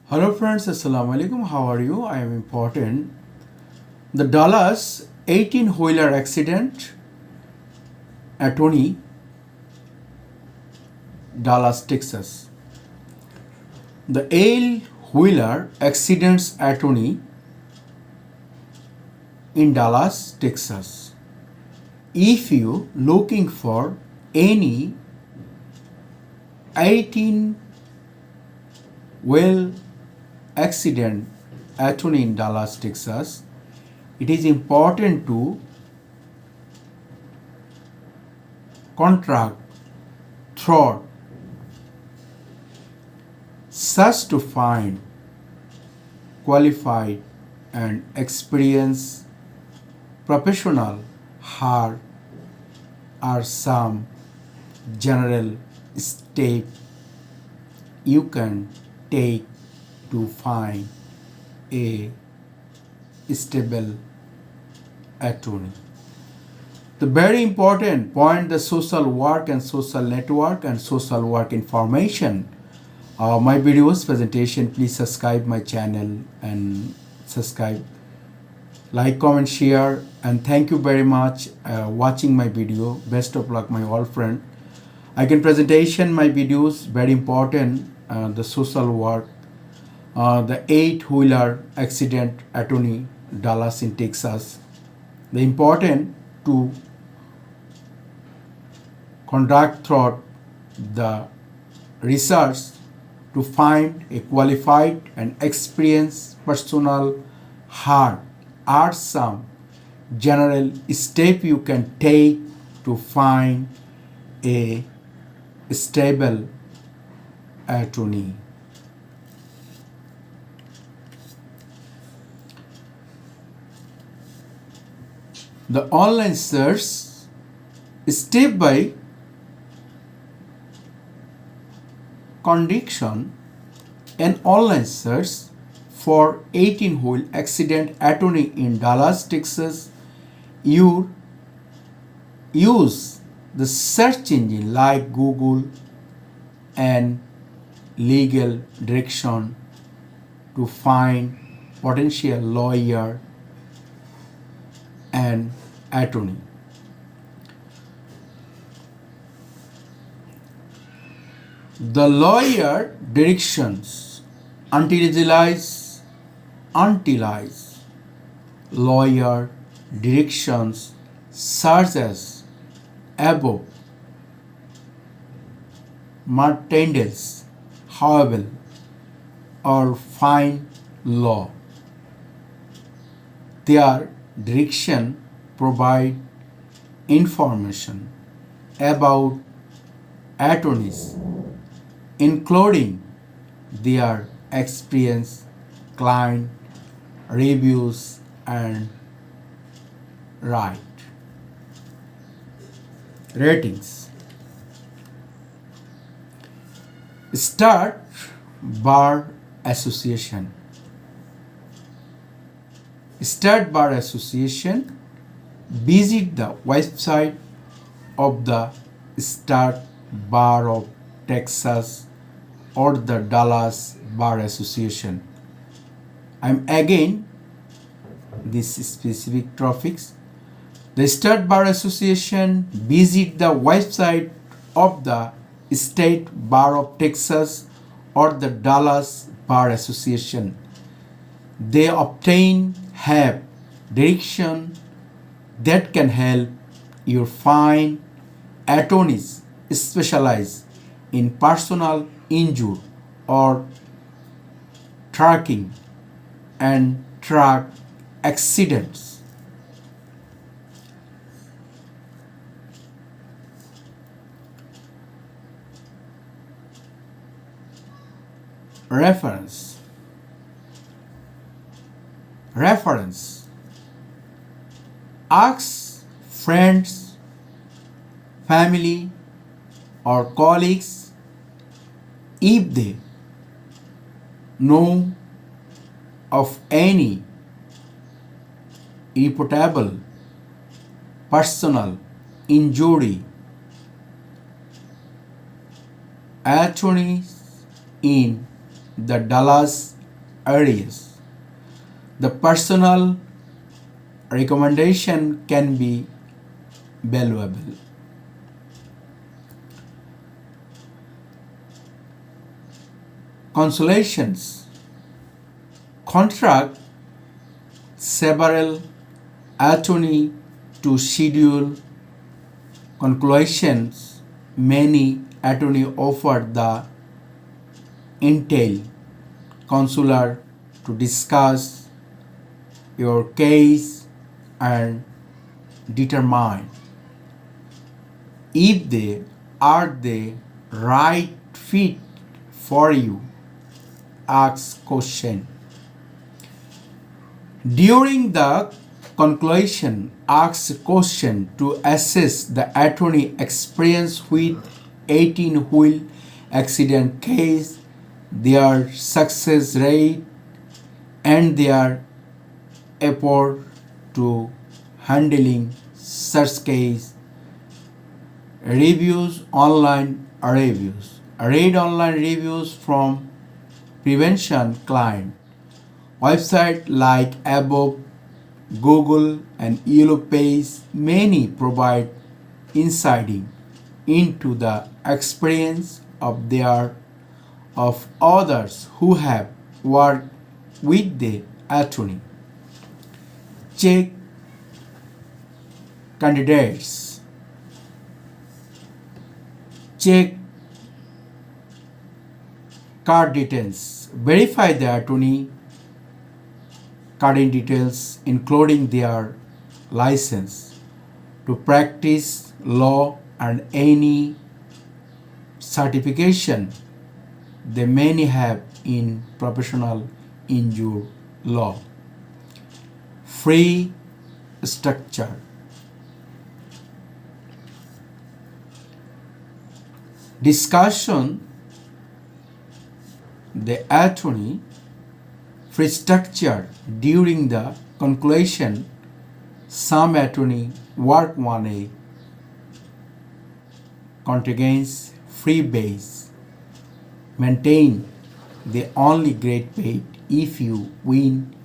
Hello friends, Assalamu alaikum. How are you? I am important. The Dallas 18-wheeler accident attorney, Dallas, Texas. The 18-wheeler accidents attorney in Dallas, Texas. If you looking for any 18 wheel accident attorney in Dallas, Texas, it is important to contract through such to find qualified and experienced professional. Here are some general steps you can take to find a stable attorney. The very important point, the social work and social network and social work information. My videos presentation, please subscribe my channel and subscribe, like, comment, share, and thank you very much watching my video. Best of luck my all friend. I can presentation my videos very important, the social work, the 8-wheeler accident attorney, Dallas in Texas. The important to conduct through the research to find a qualified and experienced personal. Here are some general steps you can take to find a stable attorney. The online search step by condition, an online search for 18-wheel accident attorney in Dallas, Texas. You use the search engine like Google and legal direction to find potential lawyer and attorney. The lawyer directions utilize lawyer directions such as above mercantile, however, or fine law. Their direction provide information about attorneys, including their experience, client reviews, and ratings. Start Bar Association. Start Bar Association. Visit the website of the Start Bar of Texas or the Dallas Bar Association. I'm again this specific topics. The Start Bar Association. Visit the website of the State Bar of Texas or the Dallas Bar Association. They obtain help, direction that can help you find attorneys specialize in personal injury or tracking and track accidents. Reference. Ask friends, family, or colleagues if they know of any reputable personal injury attorneys in the Dallas areas. The personal recommendation can be valuable. Consolations. Contract several attorney to schedule conclusions. Many attorney offer the entail consular to discuss your case and determine if they are the right fit for you. Ask question. During the conclusion, ask question to assess the attorney experience with 18-wheel accident case, their success rate, and their effort to handling such case. Reviews, online reviews. Read online reviews from prevention client. Websites like above, Google and Yellow Page, many provide insight into the experience of others who have worked with the attorney. Check candidates. Check card details. Verify the attorney card details, including their license to practice law and any certification they may have in professional injury law. Free structure. Discussion the attorney free structure during the conclusion. Some attorney work on a contingent free base. Maintain the only great paid if you win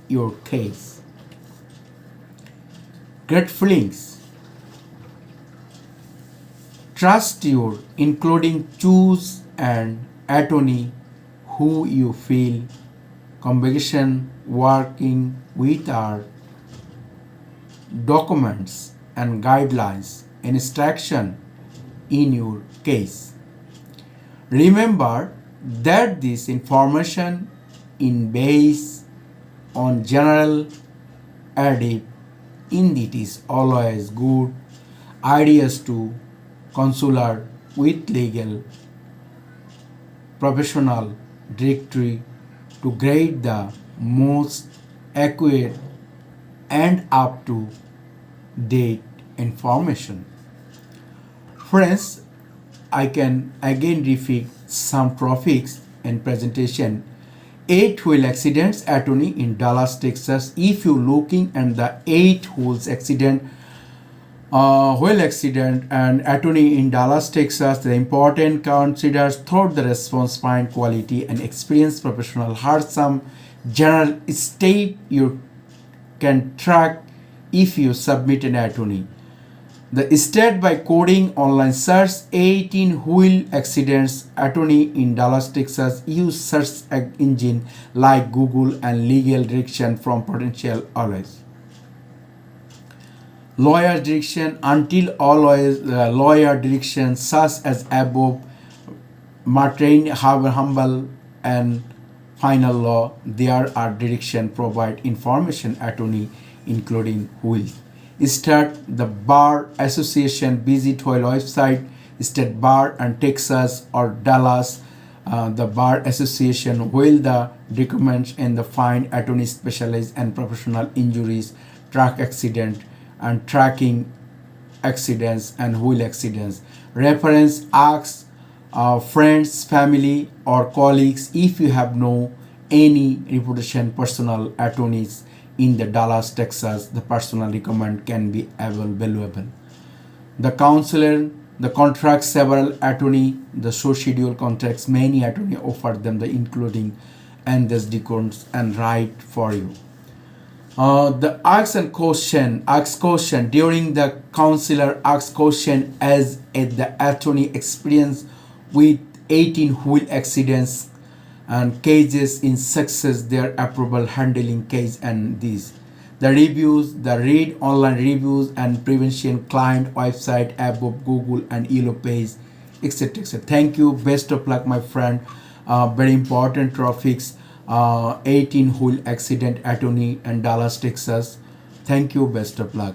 your case. Great feelings. Trust your including choose an attorney who you feel conviction working with our documents and guidelines instruction in your case. Remember that this information is based on general advice. Indeed, it is always good ideas to consult with legal professional directory to grade the most accurate and up to date information. Friends, I can again repeat some topics in presentation. 8-wheel accidents attorney in Dallas, Texas. If you looking at the 8-wheels accident, wheel accident and attorney in Dallas, Texas, the important considers throughout the response find quality and experienced professional. Here some general step you can track if you submit an attorney. The state by coding online search 18-wheel accidents attorney in Dallas, Texas. Use search engine like Google and legal direction from potential always. Lawyer direction until always lawyer direction such as above, Martin Humble and final law. There are direction provide information attorney including will. Start the Bar Association visit whole website State Bar and Texas or Dallas. The Bar Association will the documents and the find attorney specialized and professional injuries, track accident and tracking accidents and wheel accidents. Reference ask friends, family or colleagues if you have no any reputation personal attorneys in the Dallas, Texas. The personal recommend can be valuable. The counselor, the contract several attorney, the show schedule contracts, many attorney offer them the including and this decodes and write for you. The ask question during the counselor asks question as at the attorney experience with 18 wheel accidents and cases in success their approval handling case and these the reviews the read online reviews and prevention client website above Google and yellow page etc etc. Thank you, best of luck my friend. Very important topics, 18 wheel accident attorney and Dallas Texas. Thank you, best of luck.